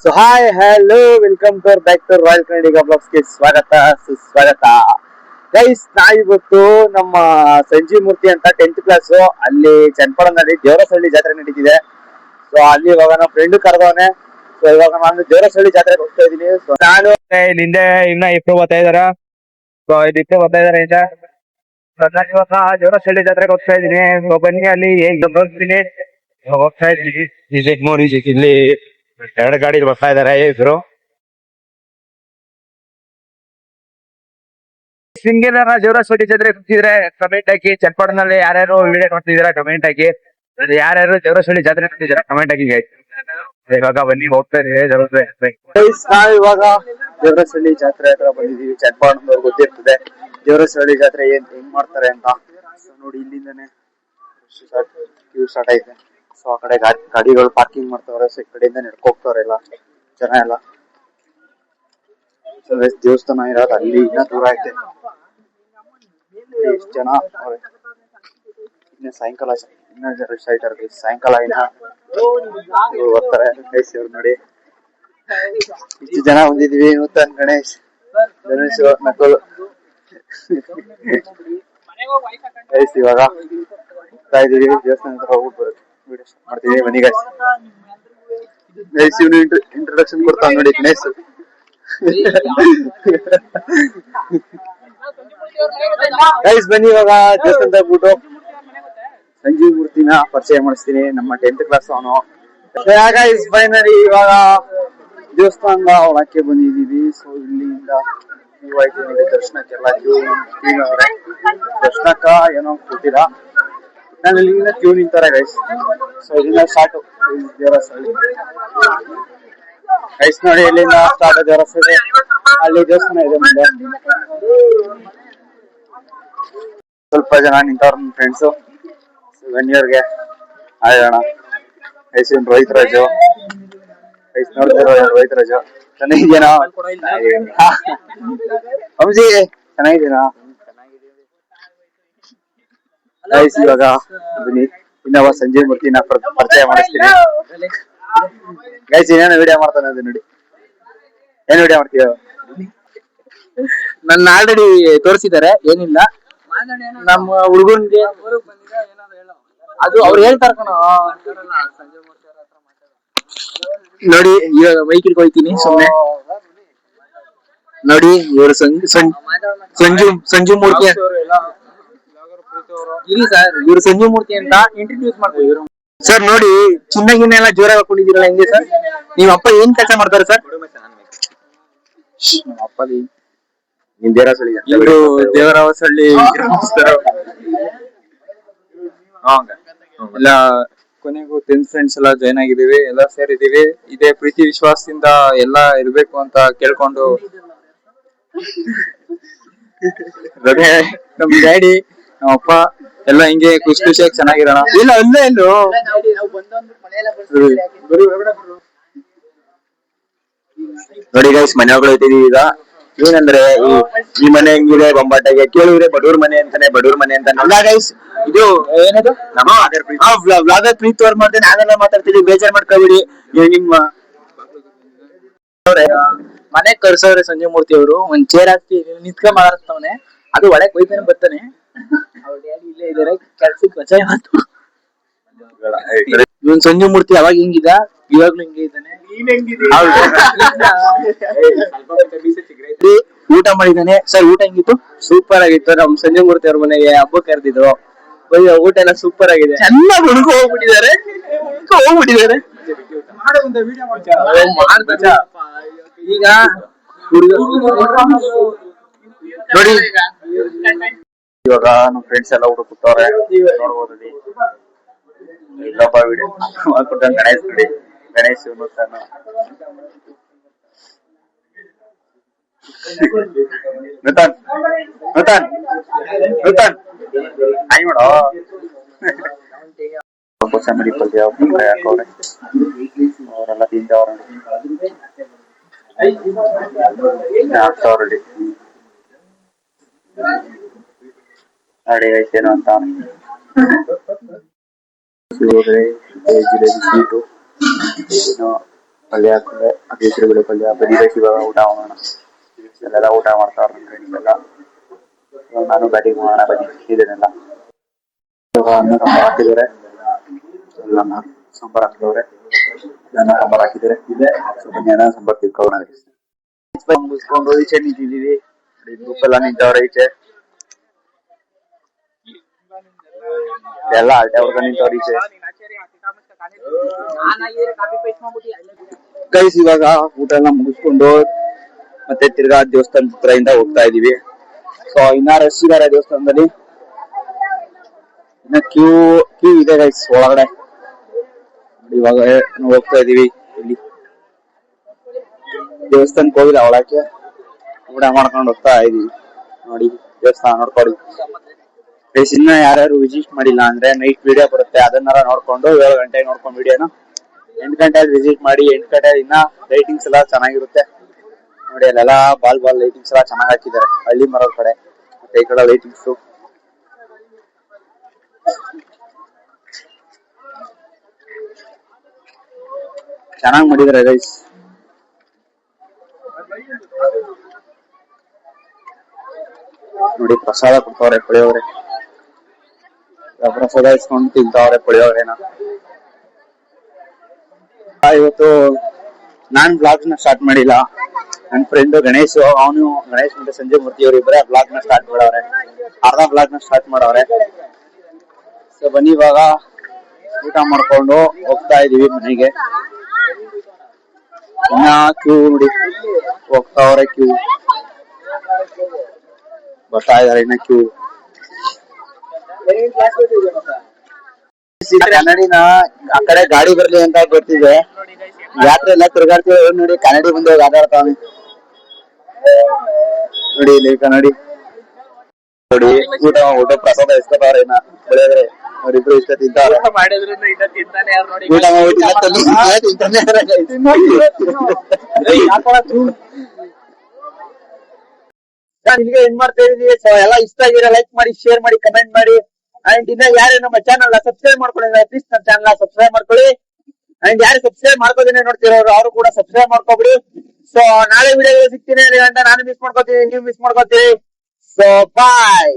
So hi hello welcome back to royal Kannadiga ಬ್ಲಾಗ್ಸ್ಗೆ ಸ್ವಾಗತ ಸುಸ್ವಾಗತ. ಗೈಸ್, ನಾವಿವತ್ತು ನಮ್ಮ ಸಂಜೀವ್ ಮೂರ್ತಿ ಅಂತ 10th ಕ್ಲಾಸ್ ಅಲ್ಲಿ ಚನ್ನಪಟ್ಟಣದಲ್ಲಿ ದೇವರಸಳ್ಳಿ ಜಾತ್ರೆ ನಡೀತಿದೆ. ಸೊ ಅಲ್ಲಿ ಇವಾಗ ನಮ್ಮ ಫ್ರೆಂಡ್ ಕರೆದವನೆ. ಸೊ ಇವಾಗ ನಾನು ದೇವರಸಳ್ಳಿ ಜಾತ್ರೆಗೆ ಹೋಗ್ತಾ ಇದೀನಿ. ಸೊ ನಾನು ಹಿಂದೆ ಇನ್ನ ಇಬ್ರು ಬರ್ತಾ ಇದಾರ. ಸೊ ಇಬ್ರು ಬರ್ತಾ ಇದಾರೆ ಈಗ. ಇವಾಗ ದೇವರಸಳ್ಳಿ ಜಾತ್ರೆಗೆ ಹೋಗ್ತಾ ಇದೀನಿ. ಬನ್ನಿ, ಅಲ್ಲಿ ಹೋಗ್ತೀನಿ. ಹೋಗ್ತಾ ಇದ್ದೀವಿ. ಇಲ್ಲಿ 2 ಗಾಡಿ ಬರ್ತಾ ಇದಾರೆ ಇಬ್ರು. ಸಿಂಗೇನ ದೇವರಸಳ್ಳಿ ಜಾತ್ರೆ ಕೂತಿದ್ರೆ ಕಮೆಂಟ್ ಹಾಕಿ. ಚನ್ನಪಟ್ಟಣದಲ್ಲಿ ಯಾರ್ಯಾರು ವಿಡಿಯೋ ನೋಡ್ತಿದ್ದೀರಾ ಕಮೆಂಟ್ ಹಾಕಿ. ಯಾರ್ಯಾರು ದೇವರಸಳ್ಳಿ ಜಾತ್ರೆ ನೋಡ್ತಿದ್ದೀರಾ ಕಮೆಂಟ್ ಹಾಕಿ. ಇವಾಗ ಬನ್ನಿ, ಹೋಗ್ತಾ ನಾವು ಇವಾಗ ದೇವರಸಳ್ಳಿ ಜಾತ್ರೆ ಹತ್ರ ಬಂದಿದೀವಿ. ಚನ್ನಪಟ್ಟಣದವ್ರು ಗೊತ್ತಿರ್ತದೆ ದೇವರಸಳ್ಳಿ ಜಾತ್ರೆ ಹೆಂಗ್ ಮಾಡ್ತಾರೆ ಅಂತ. ಸೊ ನೋಡಿ, ಇಲ್ಲಿಂದಾನೆ ಕ್ಯೂ ಸ್ಟಾರ್ಟ್ ಐತೆ. ಸೊ ಆ ಕಡೆ ಗಾಡಿಗಳು ಪಾರ್ಕಿಂಗ್ ಮಾಡ್ತಾವ್ರೆ. ಸೊ ಈ ಕಡೆಯಿಂದ ನಡ್ಕೋಗ್ತಾವ್ರೆ ಎಲ್ಲ ಜನ ಎಲ್ಲ. ದೇವಸ್ಥಾನ ಇರೋದು ಅಲ್ಲಿ ಇನ್ನ ದೂರ ಐತೆ. ಎಷ್ಟು ಜನ ಇನ್ನ ಸಾಯಂಕಾಲ ಇನ್ನ ರಶ್ ಆಯ್ತಾರೆ. ಸಾಯಂಕಾಲ ಇನ್ನ ಬರ್ತಾರೆ. ಗಣೇಶ್ ಅವ್ರು ನೋಡಿ ಇಷ್ಟು ಜನ ಬಂದಿದೀವಿ. ನೂತನ್ ಗಣೇಶ್ ನಕಲ್ ಗೈಸ್ ಇವಾಗ ಹೋಗ್ತಾ ಇದೀವಿ. ದೇವಸ್ಥಾನ ಹತ್ರ ಹೋಗ್ಬಿಟ್ಟು ವಿಡಿಯೋ ಮಾಡ್ತೀವಿ. ಬನ್ನಿ ಗೈಸ್. ಇವನು ಇಂಟ್ರೊಡಕ್ಷನ್ ಕೊಡ್ತಾನೆ ನೋಡಿ ಗಣೇಶ್. ಗೈಸ್ ಬನ್ನಿ, ಇವಾಗ ದೇವಸ್ಥಾನದ ಹೋಗ್ಬಿಟ್ಟು ಸಂಜೀವ್ ಮೂರ್ತಿನ ಪರಿಚಯ ಮಾಡಿಸ್ತೀನಿ. ನಮ್ಮ 10th ಕ್ಲಾಸ್ ಅವನು. ಗೈಸ್ ಫೈನಲಿ ಇವಾಗ ದೇವಸ್ಥಾನದ ಒಳಕ್ಕೆ ಬಂದಿದೀವಿ. ಸೊ ಇಲ್ಲಿಂದ ನೋಡಿ ದರ್ಶನಕ್ಕೆಲ್ಲ ದರ್ಶನಕ್ಕ ಏನೋ ಗೊತ್ತಿಲ್ಲ. ನಾನು ಇಲ್ಲಿಂದ ಕ್ಯೂ ನಿಂತಾರೆ ಗೈಸ್. ಸೊ ಇಲ್ಲಿಂದ ಸ್ಟಾರ್ಟ್ ದೇವರಸಳ್ಳಿ ಗೈಸ್. ನೋಡಿ ಇಲ್ಲಿಂದ ಸ್ಟಾರ್ಟ್ ದೇವರಸಳ್ಳಿ. ಅಲ್ಲಿ ದೇವಸ್ಥಾನ ಇದೆ ಮುಂದೆ. ಸ್ವಲ್ಪ ಜನ ನಿಂತವ್ರ ನನ್ನ ಫ್ರೆಂಡ್ಸು. ವೆನ್ಯೂರ್ಗೆ ಆಯೋಣ. ಗೈಸ್ ಇವ್ನು ರೋಹಿತ್ ರಾಜು. ಗೈಸ್ ನೋಡ್ತಿರೋ ರೋಹಿತ್ ರಾಜು ಚೆನ್ನಾಗಿದ್ಯೇನೋ? ಅಂಜಿ ಚೆನ್ನಾಗಿದ್ದೀನಾ? ಗೈಸ್ ಇವಾಗ ಬನ್ನಿ ಇನ್ನೊಬ್ಬ ಸಂಜೀವ್ ಮೂರ್ತಿನ ಪರಿಚಯ ಮಾಡಿಸ್ತೀನಿ. ಗೈಸ್ ಏನೇನು ವಿಡಿಯೋ ಮಾಡ್ತಾನೆ ಅದು ನೋಡಿ. ಏನ್ ವಿಡಿಯೋ ಮಾಡ್ತೀಯ? ನನ್ನ ಆಲ್ರೆಡಿ ತೋರಿಸಿದ್ದಾರೆ. ಏನಿಲ್ಲ, ನಮ್ಮ ಹುಡುಗನ್ಗೆ ಅದು ಅವ್ರು ಹೇಳ್ತಾರ ಕಣ. ನೋಡಿ ಇವಾಗ ಬೈಕಿಗೆ ಹೋಗ್ತೀನಿ ಸುಮ್ನೆ. ನೋಡಿ ಇವರು ಸಂಜು ಮೂರ್ತಿ ಇರಿ ಸರ್. ಇವರು ಸಂಜು ಮೂರ್ತಿ ಅಂತ ಇಂಟ್ರೊಡ್ಯೂಸ್ ಮಾಡ್ತೀವಿ. ಇವರು ಸರ್ ನೋಡಿ ಚಿನ್ನ ಗಿನ್ನ ಎಲ್ಲ ಜೋರಾಗಿ ಹಾಕೊಂಡಿದ್ದೀರಲ್ಲ, ಹೆಂಗೆ ಸರ್? ನಿಮ್ಮ ಅಪ್ಪ ಏನ್ ಕೆಲಸ ಮಾಡ್ತಾರೆ ಸರ್? ನಮ್ಮ ಅಪ್ಪ ಇವರು ದೇವರಸಳ್ಳಿ ಎಲ್ಲ ಕೊನೆಗೂ 10th ಫ್ರೆಂಡ್ಸ್ ಎಲ್ಲ ಜಾಯ್ನ್ ಆಗಿದ್ದೀವಿ. ಎಲ್ಲ ಸೇರಿದೀವಿ. ಇದೇ ಪ್ರೀತಿ ವಿಶ್ವಾಸದಿಂದ ಎಲ್ಲ ಇರ್ಬೇಕು ಅಂತ ಕೇಳ್ಕೊಂಡು ನಮ್ ಡ್ಯಾಡಿ ನಮ್ಮ ಅಪ್ಪ ಎಲ್ಲ ಹಿಂಗೆ ಖುಷಿ ಖುಷಿಯಾಗಿ ಚೆನ್ನಾಗಿರೋಣ. ಇಲ್ಲ ಅಲ್ಲೇ ಎಲ್ಲೋ ನೋಡಿ ಗೈಸ್, ಮನೆ ಒಳಗಡೆ ಹೋಗ್ತಿದೀವಿ. ಈಗ ಏನಂದ್ರೆ ಈ ಮನೆ ಹೆಂಗಿದೆ ಬೊಂಬಾಟಾಗೆ ಕೇಳಿದ್ರೆ ಬಡವ್ರ ಮನೆ ಅಂತಾನೆ, ಬಡವ್ರ ಮನೆ ಅಂತಾನೆ. ಗೈಸ್ ಇದು ಏನದು ನಮ್ಮ ವ್ಲಾಗರ್ ಪ್ರೀತಿ ಅವ್ರು ಮಾಡ್ತೇನೆ. ನಾವೆಲ್ಲ ಮಾತಾಡ್ತಿದೀವಿ, ಬೇಜಾರ್ ಮಾಡ್ಕೊಬಿಡಿ. ನಿಮ್ಮ ಮನೆ ಕರ್ಸವ್ರೆ ಸಂಜೀವ್ ಮೂರ್ತಿ ಅವರು. ಒಂದ್ ಚೇರ್ ಹಾಕಿ ನಿಂತ್ಕೊಂಡ್ ಮಾತಾಡ್ತವನೆ. ಅದು ಒಳಗೆ ಹೋಯ್ತಾನೆ ಬರ್ತಾನೆ. ಅವ್ರ ಡ್ಯಾಡಿ ಇಲ್ಲೇ ಇದಾರೆ, ಕೆಲ್ಸಕ್ಕೆ ರಜೆ ಮಾತು. ಇವನ್ ಸಂಜೀವ್ ಮೂರ್ತಿ ಅವಾಗ ಹಿಂಗಿದ, ಇವಾಗ್ಲೂ ಹಿಂಗೆ ಇದ್ದಾನೆ. ಊಟ ಮಾಡಿದ್ದಾನೆ. ಸರ್ ಊಟ ಹೆಂಗಿತ್ತು? ಸೂಪರ್ ಆಗಿತ್ತು. ನಮ್ ಸಂಜೀವ್ ಮೂರ್ತಿ ಅವ್ರ ಮನೆಗೆ ಹಬ್ಬ ಕರೆದಿದ್ರು. ಊಟ ಎಲ್ಲ ಸೂಪರ್ ಆಗಿದೆ. ಚೆನ್ನಾಗಿ ಹುಡುಗ ಹೋಗ್ಬಿಟ್ಟಿದ್ದಾರೆ. ಈಗ ನೋಡಿ ಇವಾಗ ನಮ್ ಫ್ರೆಂಡ್ಸ್ ಎಲ್ಲ ಊಟ ಕೂತವ್ರೆ. ನೋಡ್ಬೋದು ಇಲ್ಲಪ್ಪ ವಿಡಿಯೋ ಮಾಡ್ಕೊಟ್ಟ ಗಣೇಶ್ ನೋಡಿ. ಗಣೇಶ್ ನೂತನ್ ನೂತನ್ ನೂತನ್ ನೂತನ್ ಆಯ್ ಮಾಡೋ ಕೊಸಂಬರಿ ಪಲ್ಯ ಹಾಕವ್ರೆ. ಅವರೆಲ್ಲ ತಿಂದವ್ರ ಹಾಕ್ತಾವ್ರಲ್ಲಿ ನೋಡಿ ಐತೇನೋ ಅಂತ. ಜಿಲೇಬಿ ಸ್ವೀಟು ಪಲ್ಯ ಹಾಕಿದ್ರೆ ಕೇಸರಿ ಬೇಳೆ ಪಲ್ಯ ಬರೀಬೇಕು. ಇವಾಗ ಊಟ ಮಾಡೋಣ. ಇಲ್ಲೆಲ್ಲ ಊಟ ಮಾಡ್ತಾವ್ರ ನಮ್ಮ ಫ್ರೆಂಡ್ಸ್ ಎಲ್ಲ. ನಾನು ಬ್ಯಾಟಿಂಗ್ ಮಾಡೋಣ ಬನ್ನಿ ಇದನ್ನೆಲ್ಲ. ಇವಾಗ ಅನ್ನ ಸಾಂಬಾರ್ ಹಾಕಿದ್ದಾರೆ. ಎಲ್ಲ ಸಾಂಬಾರ್ ಹಾಕಿದವ್ರೆ. ಅನ್ನ ಸಾಂಬಾರ್ ಹಾಕಿದ್ದಾರೆ. ಬನ್ನಿ ಅನ್ನ ಸಾಂಬಾರ್ ತಿಳ್ಕೊಳ್ಳೋಣ. ಮುಗಿಸ್ಕೊಂಡು ಈಚೆ ನಿಂತಿದ್ದೀವಿ. ಗ್ರೂಪ್ ಎಲ್ಲ ನಿಂತವ್ರೆ ಈಚೆ. ಎಲ್ಲ ಅಲ್ಟೆ ಹೊಡ್ಕೊಂಡು ನಿಂತವ್ರೆ ಈಚೆ. ಗೈಸ್ ಇವಾಗ ಊಟ ಎಲ್ಲ ಮುಗಿಸ್ಕೊಂಡು ಮತ್ತೆ ತಿರ್ಗಾ ದೇವಸ್ಥಾನ ಹತ್ರದಿಂದ ಹೋಗ್ತಾ ಇದೀವಿ. ಸೊ ಇನ್ನ ರಶ್ ಇದಾರೆ ದೇವಸ್ಥಾನದಲ್ಲಿ. ಇನ್ನ ಕ್ಯೂ ಇದೆ ಗೈಸ್ ಒಳಗಡೆ. ಇವಾಗ ನಾವು ಹೋಗ್ತಾ ಇದೀವಿ. ಇಲ್ಲಿ ದೇವಸ್ಥಾನಕ್ಕೆ ಹೋಗಿಲ್ಲ, ಒಳಕ್ಕೆ ಊಟ ಮಾಡ್ಕೊಂಡು ಹೋಗ್ತಾ ಇದೀವಿ. ನೋಡಿ ದೇವಸ್ಥಾನ ನೋಡ್ಕೊಳ್ಳಿ. ಗೈಸ್ ಇನ್ನ ಯಾರ್ಯಾರು ವಿಸಿಟ್ ಮಾಡಿಲ್ಲ ಅಂದ್ರೆ ನೈಟ್ ವಿಡಿಯೋ ಬರುತ್ತೆ, ಅದನ್ನಾರ ನೋಡ್ಕೊಂಡು 7 ಗಂಟೆಗೆ ನೋಡ್ಕೊಂಡು ವಿಡಿಯೋನ 8 ಗಂಟೆಗೆ ವಿಸಿಟ್ ಮಾಡಿ. 8 ಗಂಟೆ ಇನ್ನ ಲೈಟಿಂಗ್ಸ್ ಎಲ್ಲ ಚೆನ್ನಾಗಿರುತ್ತೆ ನೋಡಿ. ಅಲ್ಲೆಲ್ಲ ಬಾಲ್ ಲೈಟಿಂಗ್ಸ್ ಎಲ್ಲ ಚೆನ್ನಾಗಿ ಹಾಕಿದ್ದಾರೆ ಹಳ್ಳಿ ಮರದ ಕಡೆ. ಮತ್ತೆ ಈ ಕಡೆ ಲೈಟಿಂಗ್ಸ್ ಚೆನ್ನಾಗಿ ಮಾಡಿದ್ದಾರೆ ಗೈಸ್. ನೋಡಿ ಪ್ರಸಾದ ಕೊಡ್ತಾವ್ರೆ, ಪುಳಿಯೋಗರೆ. ಪ್ರಸಾದ ಇಸ್ಕೊಂಡು ತಿಂತಾವ್ರೆ ಪುಳಿಯೋಗರೆನ. ಇವತ್ತು ನಾನ್ ಬ್ಲಾಗ್ ನ ಸ್ಟಾರ್ಟ್ ಮಾಡಿಲ್ಲ. ನನ್ನ ಫ್ರೆಂಡ್ ಗಣೇಶ್ ಮತ್ತೆ ಸಂಜಯ್ ಮೂರ್ತಿ ಅವರು ಇಬ್ಬರೇ ಬ್ಲಾಗ್ ನ ಸ್ಟಾರ್ಟ್ ಮಾಡವ್ರೆ. ಅರ್ಧ ಬ್ಲಾಗ್ ನ ಸ್ಟಾರ್ಟ್ ಮಾಡವ್ರೆ. ಸೊ ಬನ್ನಿ ಇವಾಗ ಊಟ ಮಾಡ್ಕೊಂಡು ಹೋಗ್ತಾ ಇದೀವಿ ಮನೆಗೆ. ಇನ್ನ ಕ್ಯೂ ನೋಡಿ ಹೋಗ್ತಾವ್ರೆ. ಕ್ಯೂ ಬರ್ತಾ ಇದಾರೆ ಇನ್ನ ಕ್ಯೂ. ಕನ್ನಡಿನ ಆ ಕಡೆ ಗಾಡಿ ಬರ್ಲಿ ಅಂತ ಗೊತ್ತಿದೆ. ಯಾತ್ರೆ ಎಲ್ಲ ತಿರ್ಗಾಡ್ತೀವಿ ನೋಡಿ. ಕನ್ನಡಿ ಮುಂದೆ ಆಟಾಡ್ತಾವೆ ನೋಡಿ. ಇಲ್ಲಿ ಕನ್ನಡಿ ನೋಡಿ ಊಟ ಪ್ರಸಾದ ಇಸ್ಕೊತಾವ್ರೆ. ಇನ್ನ ಬೆಳೆದ್ರೆ ಅವ್ರಿಬ್ರು ಇಷ್ಟ ತಿಂತಾವ್ರೆ. ಊಟ ಇಲ್ಲಿಗೆ ಏನ್ ಮಾಡ್ತಾ ಇದೀವಿ. ಸೊ ಎಲ್ಲ ಇಷ್ಟ ಆಗಿರೋ ಲೈಕ್ ಮಾಡಿ, ಶೇರ್ ಮಾಡಿ, ಕಮೆಂಟ್ ಮಾಡಿ. ಅಂಡ್ ಇನ್ನ ಯಾರು ನಮ್ಮ ಚಾನಲ್ ಸಬ್ಸ್ಕ್ರೈಬ್ ಮಾಡ್ಕೊಂಡಿಲ್ಲ ಪ್ಲೀಸ್ ನಮ್ಮ ಚಾನಲ್ ಸಬ್ಸ್ಕ್ರೈಬ್ ಮಾಡ್ಕೊಳ್ಳಿ. ಅಂಡ್ ಯಾರು ಸಬ್ಸ್ಕ್ರೈಬ್ ಮಾಡ್ಕೋದೇನೆ ನೋಡ್ತಿರೋರು ಅವರು ಕೂಡ ಸಬ್ಸ್ಕ್ರೈಬ್ ಮಾಡ್ಕೊಬಿಡಿ. ಸೊ ನಾಳೆ ವಿಡಿಯೋ ಸಿಗ್ತೀನಿ ಅಂತ ನಾನು ಮಿಸ್ ಮಾಡ್ಕೋತೀನಿ, ನೀವು ಮಿಸ್ ಮಾಡ್ಕೋತೀರಿ. ಸೊ ಬಾಯ್.